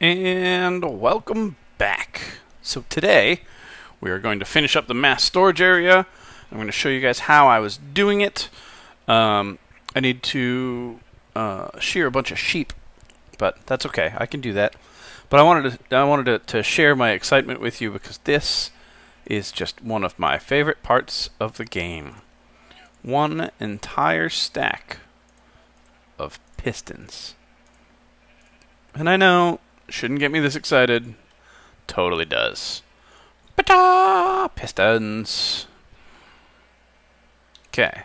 And welcome back. So today we are going to finish up the mass storage area. I'm going to show you guys how I was doing it. I need to shear a bunch of sheep, but that's okay. I can do that. But I wanted to share my excitement with you because this is just one of my favorite parts of the game. One entire stack of pistons. And I know, shouldn't get me this excited. Totally does. Ba-da! Pistons. Okay.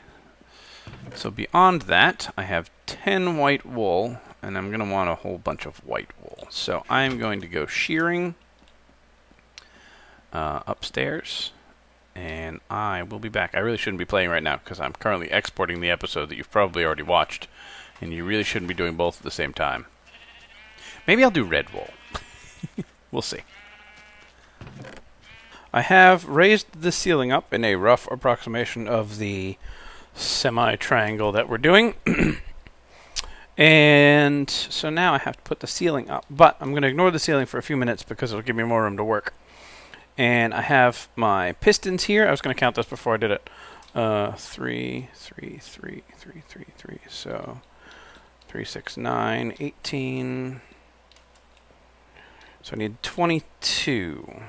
So beyond that, I have 10 white wool, and I'm going to want a whole bunch of white wool. So I'm going to go shearing upstairs, and I will be back. I really shouldn't be playing right now because I'm currently exporting the episode that you've probably already watched, and you really shouldn't be doing both at the same time. Maybe I'll do red wool. We'll see. I have raised the ceiling up in a rough approximation of the semi-triangle that we're doing. And so now I have to put the ceiling up. But I'm going to ignore the ceiling for a few minutes because it'll give me more room to work. And I have my pistons here. I was going to count this before I did it. 3, 3, 3, 3, 3, 3. So 3, 6, 9, 18... So I need 22.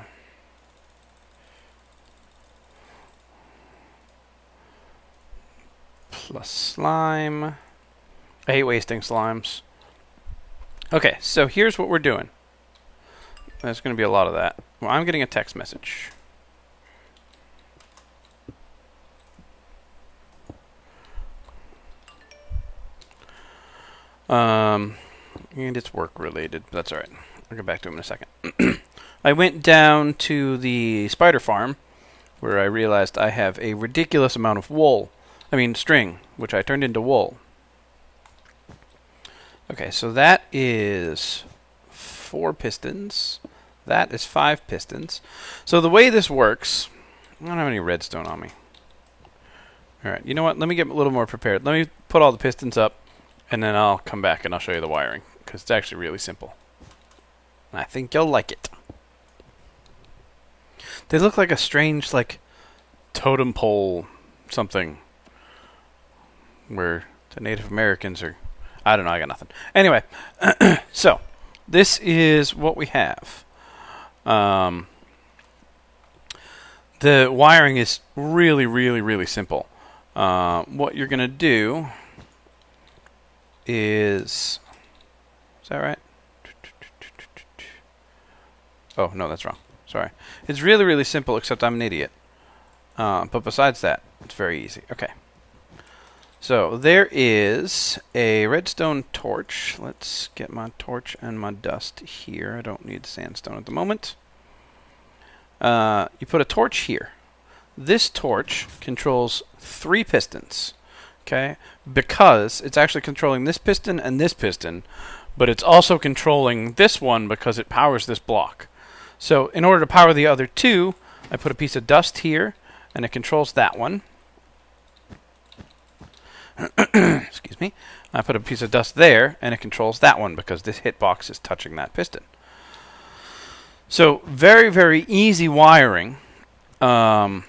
Plus slime. I hate wasting slimes. Okay, so here's what we're doing. There's going to be a lot of that. Well, I'm getting a text message. And it's work related. That's alright. I'll get back to him in a second. I went down to the spider farm where I realized I have a ridiculous amount of wool. I mean string, which I turned into wool. Okay, so that is 4 pistons. That is 5 pistons. So the way this works, I don't have any redstone on me. Alright, you know what? Let me get a little more prepared. Let me put all the pistons up, and then I'll come back and I'll show you the wiring, because it's actually really simple. I think you'll like it. They look like a strange, like, totem pole something. Where the Native Americans are... I don't know, I got nothing. Anyway, so, this is what we have. The wiring is really, really, really simple. What you're going to do is... Is that right? Oh, no, that's wrong. Sorry. It's really, really simple, except I'm an idiot. But besides that, it's very easy. Okay. So, there is a redstone torch. Let's get my torch and my dust here. I don't need sandstone at the moment. You put a torch here. This torch controls 3 pistons. Okay? Because it's actually controlling this piston and this piston, but it's also controlling this one because it powers this block. So in order to power the other 2, I put a piece of dust here, and it controls that one. Excuse me. I put a piece of dust there, and it controls that one because this hitbox is touching that piston. So very, very easy wiring. And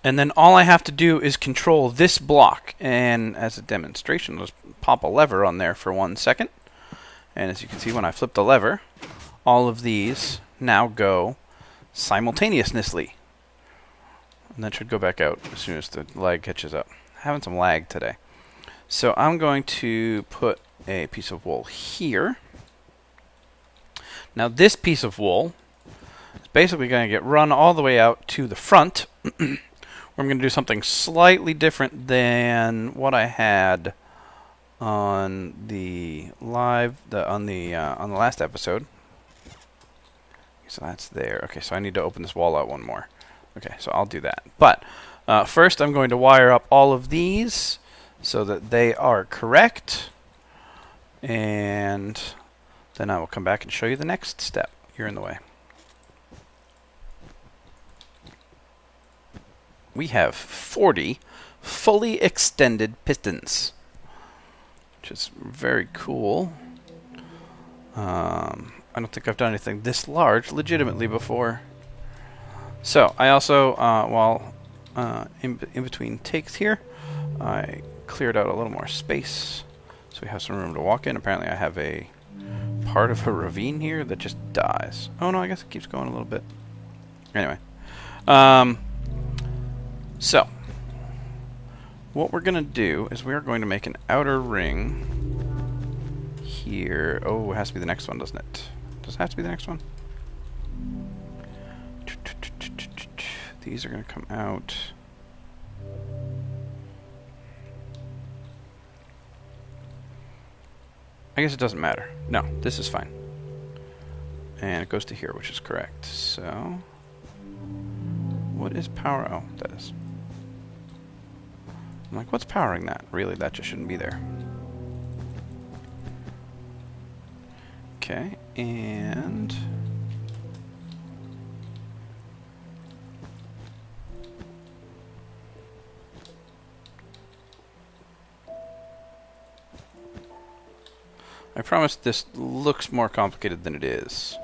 then all I have to do is control this block. And as a demonstration, let's pop a lever on there for 1 second. And as you can see, when I flip the lever, all of these now go simultaneously. And that should go back out as soon as the lag catches up. Having some lag today. So I'm going to put a piece of wool here. Now this piece of wool is basically going to get run all the way out to the front. Where I'm going to do something slightly different than what I had on the on the last episode. So that's there. Okay, so I need to open this wall out one more. Okay, so I'll do that. But first I'm going to wire up all of these so that they are correct. And then I will come back and show you the next step. You're in the way. We have 40 fully extended pistons, which is very cool. I don't think I've done anything this large legitimately before. So I also, while in between takes here, I cleared out a little more space so we have some room to walk in. Apparently I have a part of a ravine here that just dies. Oh no, I guess it keeps going a little bit. Anyway. So what we're going to do is we are going to make an outer ring here. Oh, it has to be the next one, doesn't it? Does it have to be the next one? These are going to come out. I guess it doesn't matter. No, this is fine. And it goes to here, which is correct. So, what is power? Oh, that is. I'm like, what's powering that? Really, that just shouldn't be there. Okay, and I promise this looks more complicated than it is.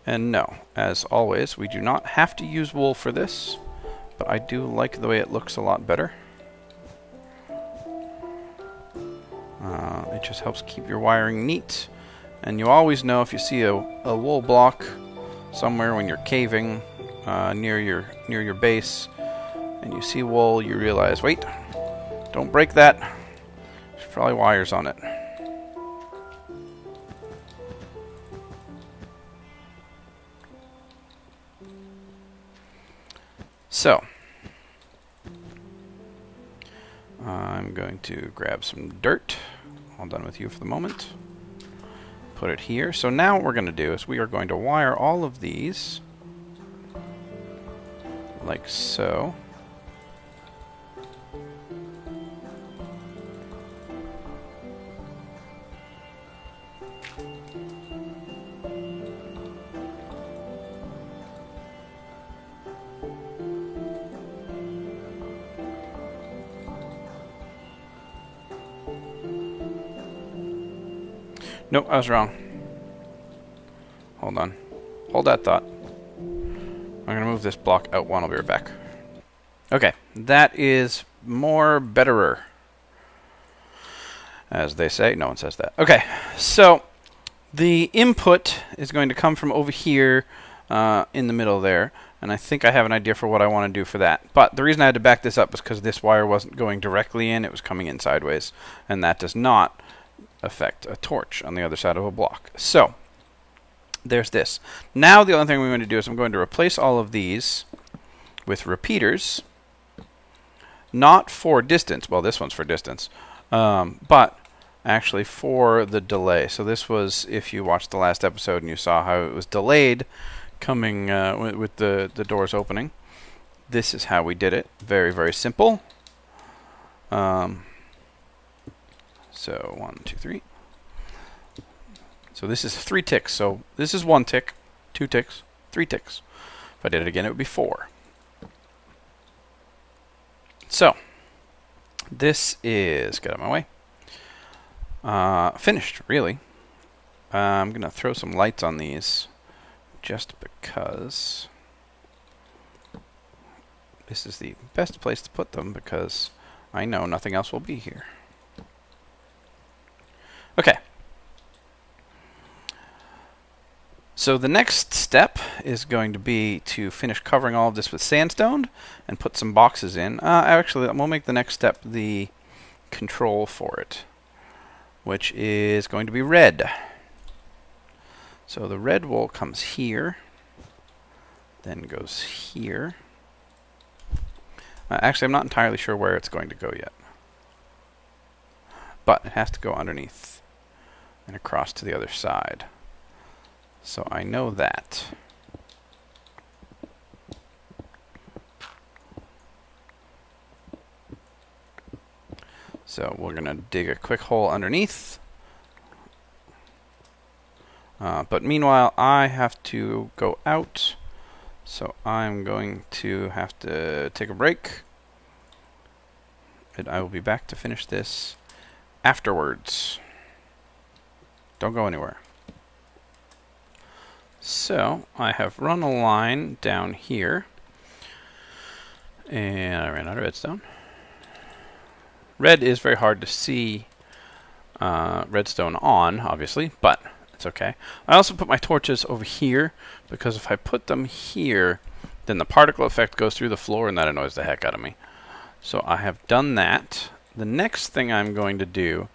And no, as always, we do not have to use wool for this, but I do like the way it looks a lot better. It just helps keep your wiring neat, and you always know if you see a wool block somewhere when you're caving near your base, and you see wool, you realize, wait, don't break that. There's probably wires on it. So, I'm going to grab some dirt. All done with you for the moment. Put it here. So now what we're going to do is we are going to wire all of these like so. Nope, I was wrong. Hold on. Hold that thought. I'm going to move this block out one. I'll be right back. Okay, that is more betterer, as they say. No one says that. Okay, so the input is going to come from over here in the middle there, and I think I have an idea for what I want to do for that. But the reason I had to back this up was because this wire wasn't going directly in, it was coming in sideways, and that does not affect a torch on the other side of a block. So there's this. Now the only thing we're going to do is I'm going to replace all of these with repeaters, not for distance. Well, this one's for distance, but actually for the delay. So this was, if you watched the last episode and you saw how it was delayed coming with the doors opening. This is how we did it. Very, very simple. So 1, 2, 3. So this is 3 ticks. So this is 1 tick, 2 ticks, 3 ticks. If I did it again, it would be 4. So this is, get out of my way, finished, really. I'm going to throw some lights on these just because this is the best place to put them, because I know nothing else will be here. Okay. So the next step is going to be to finish covering all of this with sandstone and put some boxes in. Actually, we'll make the next step the control for it, which is going to be red. So the red wool comes here, then goes here. Actually, I'm not entirely sure where it's going to go yet, but it has to go underneath and across to the other side. So I know that. So we're going to dig a quick hole underneath. But meanwhile, I have to go out. So I'm going to have to take a break. And I will be back to finish this afterwards. Don't go anywhere. So I have run a line down here, and I ran out of redstone. Red is very hard to see redstone on, obviously, but it's okay. I also put my torches over here, because if I put them here, then the particle effect goes through the floor, and that annoys the heck out of me. So I have done that. The next thing I'm going to do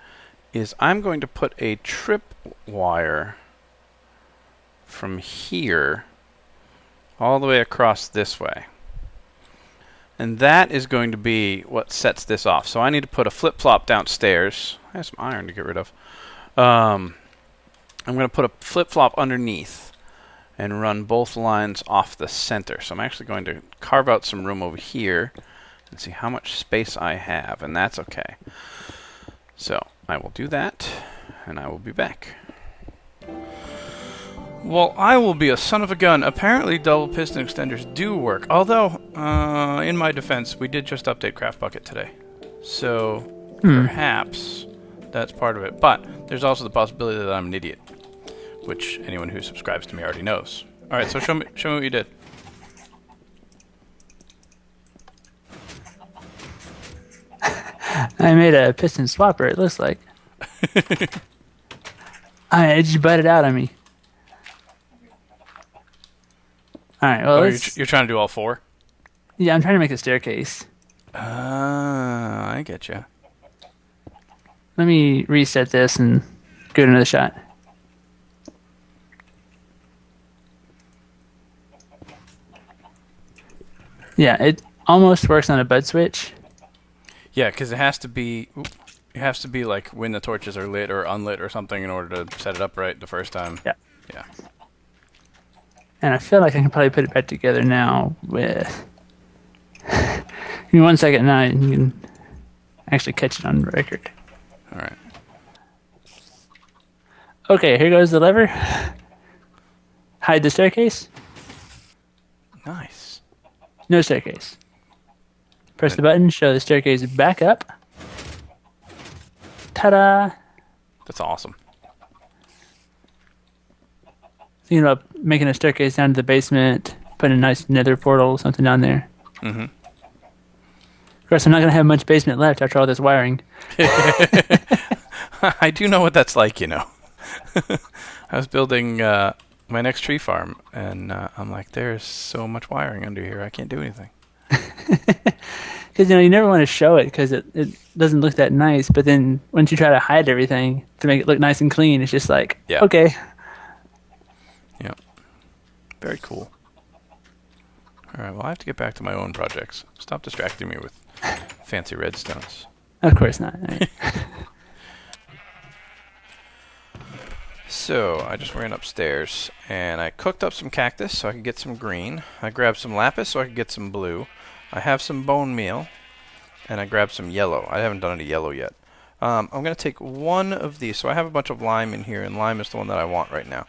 is I'm going to put a trip wire from here all the way across this way. And that is going to be what sets this off. So I need to put a flip-flop downstairs. I have some iron to get rid of. I'm going to put a flip-flop underneath and run both lines off the center. So I'm actually going to carve out some room over here and see how much space I have, and that's okay. So I will do that, and I will be back. Well, I will be a son of a gun. Apparently double piston extenders do work, although, in my defense, we did just update Craft Bucket today. So, perhaps that's part of it. But there's also the possibility that I'm an idiot, which anyone who subscribes to me already knows. Alright, so show me what you did. I made a piston swapper, it looks like. It just butted out on me. Alright, well, you're trying to do all four? Yeah, I'm trying to make a staircase. I get you. Let me reset this and give it another shot. Yeah, it almost works on a bud switch. Yeah, because it has to be like when the torches are lit or unlit or something in order to set it up right the first time. Yeah. Yeah. And I feel like I can probably put it back together now with... Give me 1 second now and you can actually catch it on record. Alright. Okay, here goes the lever. Hide the staircase. Nice. No staircase. Press the button, show the staircase back up. Ta-da! That's awesome. Thinking about making a staircase down to the basement, putting a nice nether portal, something down there. Mm-hmm. Of course, I'm not going to have much basement left after all this wiring. I do know what that's like, you know. I was building my next tree farm, and I'm like, there's so much wiring under here, I can't do anything. Because, you never want to show it because it doesn't look that nice, but then once you try to hide everything to make it look nice and clean, it's just like, yeah. Okay. Yeah. Very cool. Alright, well, I have to get back to my own projects. Stop distracting me with fancy redstones. Of course not. Right. So, I just ran upstairs, and I cooked up some cactus so I could get some green. I grabbed some lapis so I could get some blue. I have some bone meal, and I grabbed some yellow. I haven't done any yellow yet. I'm going to take one of these. So I have a bunch of lime in here, and lime is the one that I want right now.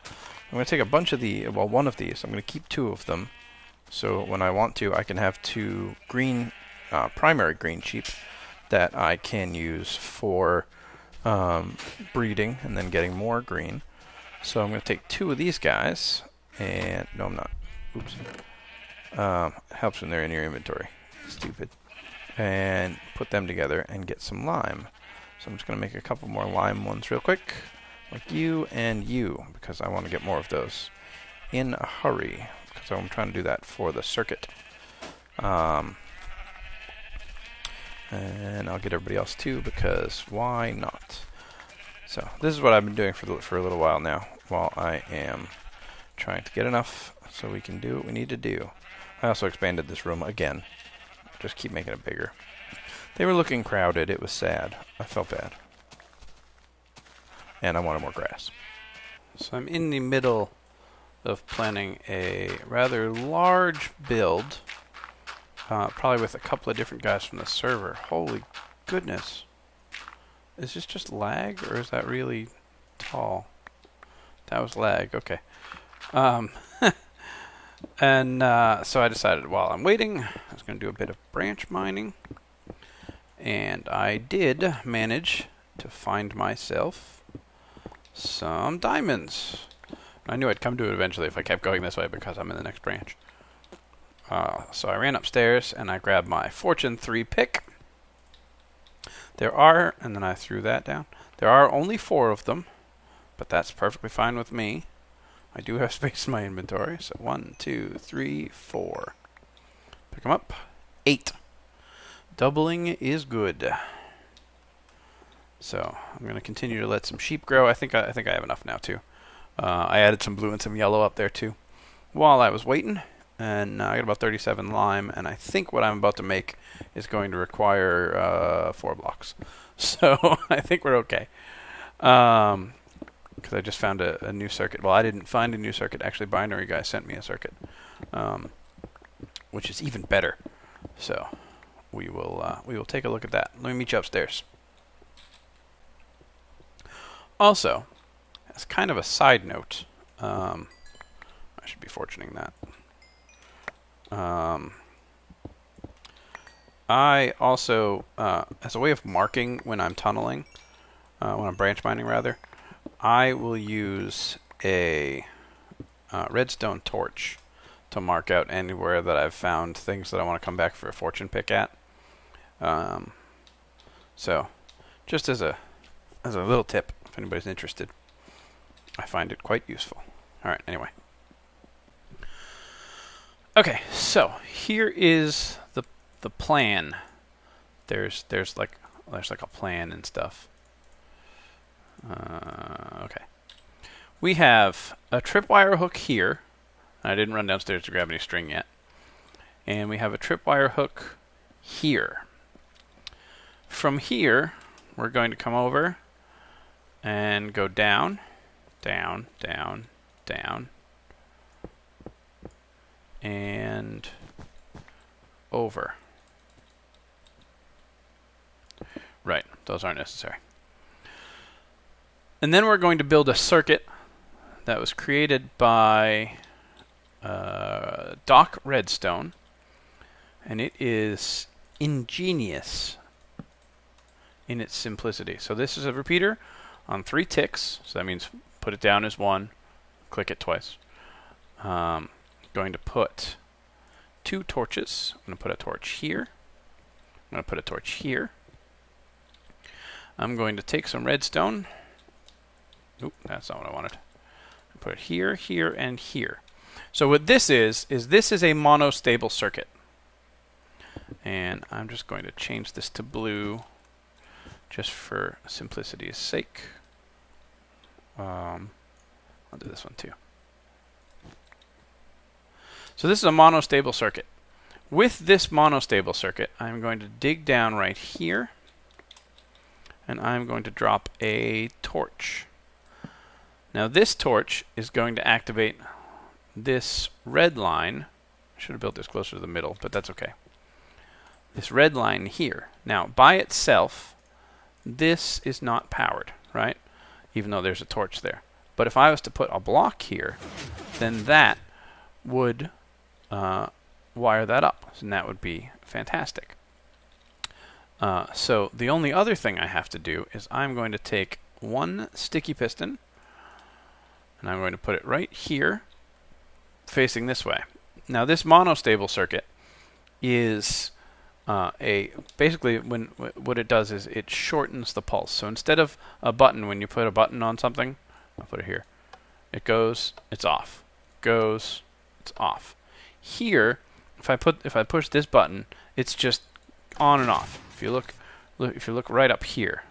I'm going to take a bunch of the, well, one of these. I'm going to keep 2 of them. So when I want to, I can have 2 green, primary green sheep that I can use for breeding and then getting more green. So I'm going to take 2 of these guys, and no, I'm not. Oops. Helps when they're in your inventory. Stupid. And put them together and get some lime. So I'm just going to make a couple more lime ones real quick, like you and you, because I want to get more of those in a hurry, because I'm trying to do that for the circuit. And I'll get everybody else too, because why not? So this is what I've been doing for a little while now, while I am trying to get enough so we can do what we need to do. I also expanded this room again. Just keep making it bigger. They were looking crowded. It was sad. I felt bad. And I wanted more grass. So I'm in the middle of planning a rather large build. Probably with a couple of different guys from the server. Holy goodness. Is this just lag, or is that really tall? That was lag. Okay. And so I decided while I'm waiting, I was going to do a bit of branch mining. And I did manage to find myself some diamonds. I knew I'd come to it eventually if I kept going this way because I'm in the next branch. So I ran upstairs and I grabbed my Fortune 3 pick. There are, and then I threw that down. There are only 4 of them, but that's perfectly fine with me. I do have space in my inventory, so 1, 2, 3, 4. Pick them up. 8. Doubling is good. So I'm going to continue to let some sheep grow. I think I have enough now too. I added some blue and some yellow up there too while I was waiting, and I got about 37 lime, and I think what I'm about to make is going to require 4 blocks. So I think we're okay. Because I just found a new circuit. Well, I didn't find a new circuit. Actually, Binary Guy sent me a circuit, which is even better. So we will take a look at that. Let me meet you upstairs. Also, as kind of a side note, I should be fortuning that. I also, as a way of marking when I'm tunneling, when I'm branch mining rather, I will use a redstone torch to mark out anywhere that I've found things that I want to come back for a fortune pick at. So, just as a little tip, if anybody's interested, I find it quite useful. All right, anyway. Okay, so here is the plan. There's like a plan and stuff. Okay. We have a tripwire hook here. I didn't run downstairs to grab any string yet. And we have a tripwire hook here. From here, we're going to come over and go down, down, down, down, and over. Right, those aren't necessary. And then we're going to build a circuit that was created by Doc Redstone, and it is ingenious in its simplicity. So this is a repeater on 3 ticks, so that means put it down as 1, click it twice. Going to put 2 torches. I'm going to put a torch here. I'm going to put a torch here. I'm going to take some redstone. Oop, that's not what I wanted. Put it here, here, and here. So what this is this is a monostable circuit. And I'm just going to change this to blue just for simplicity's sake. I'll do this one too. So this is a monostable circuit. With this monostable circuit, I'm going to dig down right here, and I'm going to drop a torch. Now this torch is going to activate this red line. I should have built this closer to the middle, but that's okay. This red line here. Now, by itself, this is not powered, right? Even though there's a torch there. But if I was to put a block here, then that would wire that up, and that would be fantastic. So the only other thing I have to do is I'm going to take 1 sticky piston, and I'm going to put it right here, facing this way. Now this monostable circuit is basically what it does is it shortens the pulse. So instead of a button, when you put a button on something, I'll put it here. It goes, it's off. Goes, it's off. Here, if I push this button, it's just on and off. If you look right up here,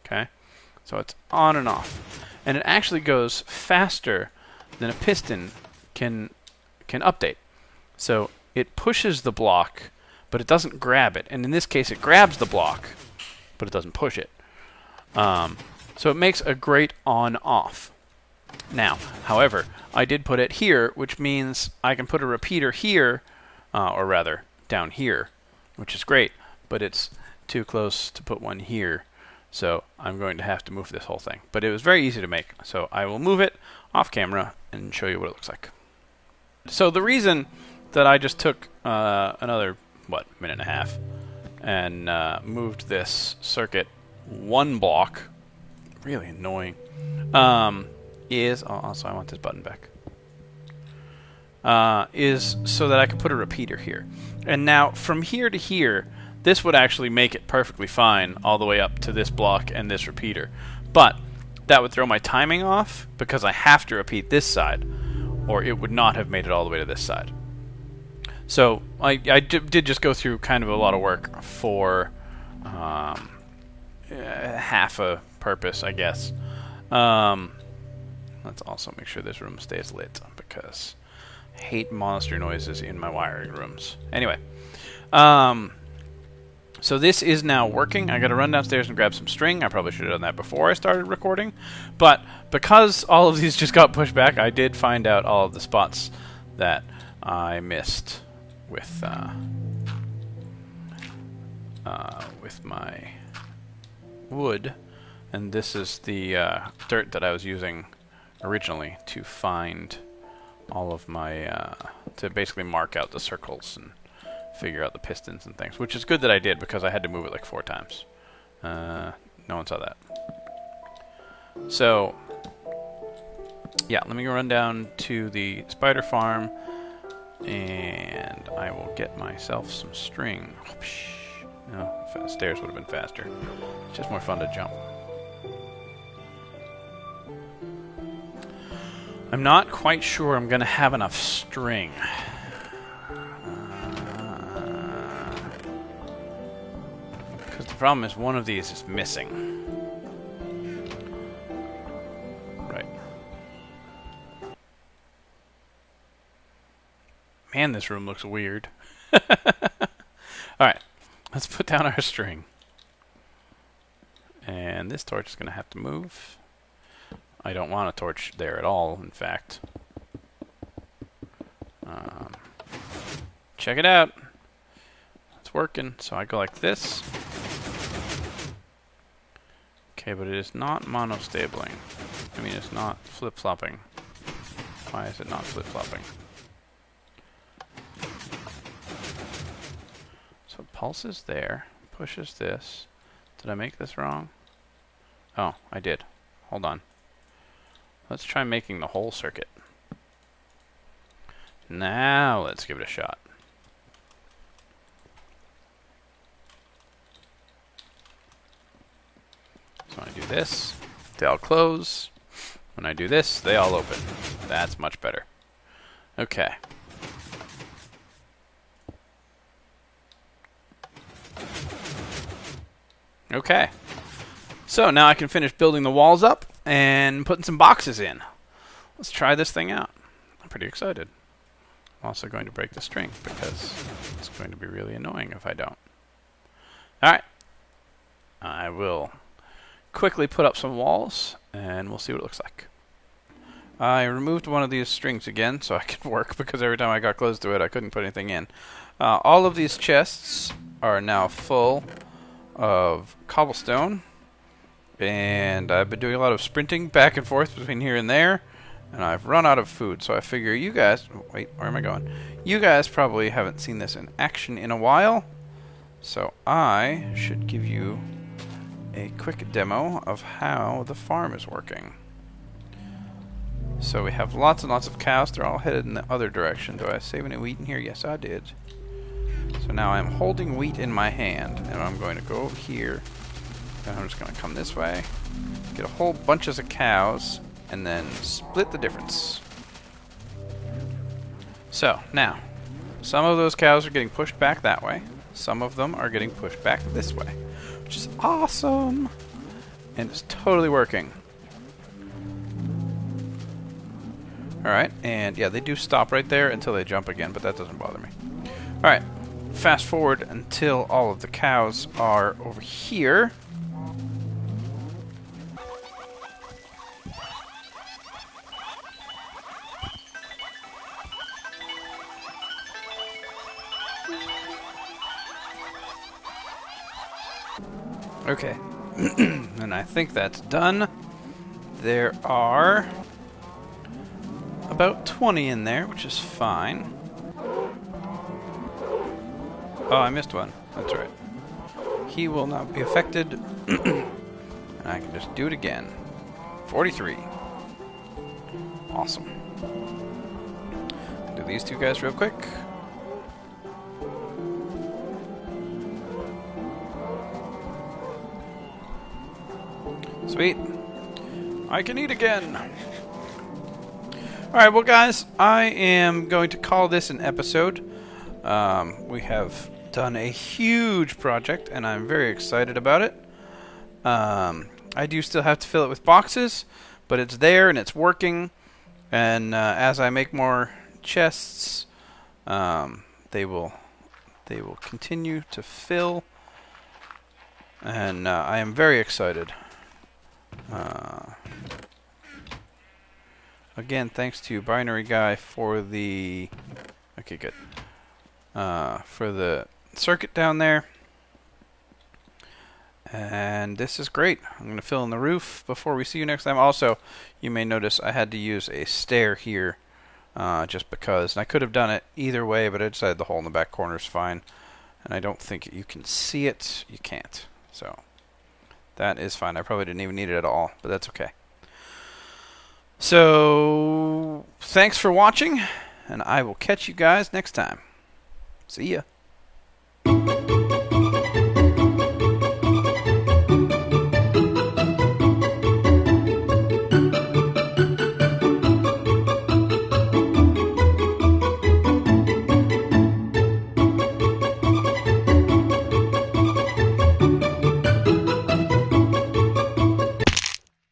okay, so it's on and off, and it actually goes faster than a piston can update. So it pushes the block, but it doesn't grab it, and in this case, it grabs the block, but it doesn't push it. So it makes a great on-off. Now, however, I did put it here, which means I can put a repeater here, or rather down here, which is great, but it's too close to put one here, so I'm going to have to move this whole thing. But it was very easy to make, so I will move it off camera and show you what it looks like. So the reason that I just took another, minute and a half, and moved this circuit 1 block really annoying, is... Oh, also, I want this button back. Is so that I can put a repeater here. And now, from here to here, this would actually make it perfectly fine all the way up to this block and this repeater. But that would throw my timing off because I have to repeat this side, or it would not have made it all the way to this side. So I did just go through kind of a lot of work for half a purpose, I guess. Let's also make sure this room stays lit because I hate monster noises in my wiring rooms. Anyway, so this is now working. I got to run downstairs and grab some string. I probably should have done that before I started recording, but because all of these just got pushed back, I did find out all of the spots that I missed with my wood, and this is the dirt that I was using originally to find all of my to basically mark out the circles and figure out the pistons and things, which is good that I did because I had to move it like 4 times. No one saw that. So yeah, let me go run down to the spider farm and I will get myself some string. No, stairs would have been faster. It's just more fun to jump. I'm not quite sure I'm going to have enough string. Because the problem is one of these is missing. Right. Man, this room looks weird. Alright, let's put down our string. And this torch is going to have to move. I don't want a torch there at all, in fact. Check it out. It's working. So I go like this. Okay, but it is not monostabling. I mean, it's not flip-flopping. Why is it not flip-flopping? So it pulses there, pushes this. Did I make this wrong? Oh, I did. Hold on. Let's try making the whole circuit. Now let's give it a shot. So when I do this, they all close. When I do this, they all open. That's much better. Okay. Okay. So now I can finish building the walls up and putting some boxes in. Let's try this thing out. I'm pretty excited. I'm also going to break the string because it's going to be really annoying if I don't. Alright. I will quickly put up some walls and we'll see what it looks like. I removed one of these strings again so I could work because every time I got close to it I couldn't put anything in. All of these chests are now full of cobblestone. And I've been doing a lot of sprinting back and forth between here and there, and I've run out of food, so I figure you guys... Wait, where am I going? You guys probably haven't seen this in action in a while, so I should give you a quick demo of how the farm is working. So we have lots and lots of cows. They're all headed in the other direction. Do I save any wheat in here? Yes, I did. So now I'm holding wheat in my hand, and I'm going to go here. And I'm just going to come this way, get a whole bunches of cows, and then split the difference. So, now, some of those cows are getting pushed back that way. Some of them are getting pushed back this way, which is awesome. And it's totally working. Alright, and yeah, they do stop right there until they jump again, but that doesn't bother me. Alright, fast forward until all of the cows are over here. Okay, and I think that's done. There are about 20 in there, which is fine. Oh, I missed one. That's right. He will not be affected. And I can just do it again. 43. Awesome. Do these two guys real quick. Sweet. I can eat again. Alright, well guys, I am going to call this an episode. We have done a huge project, and I'm very excited about it. I do still have to fill it with boxes, but it's there and it's working. And as I make more chests, they will continue to fill. And I am very excited. Again, thanks to Binary Guy for the for the circuit down there. And this is great. I'm going to fill in the roof before we see you next time. Also, you may notice I had to use a stair here just because. And I could have done it either way, but I decided the hole in the back corner is fine. And I don't think you can see it. You can't. So that is fine. I probably didn't even need it at all, but that's okay. So thanks for watching, and I will catch you guys next time. See ya.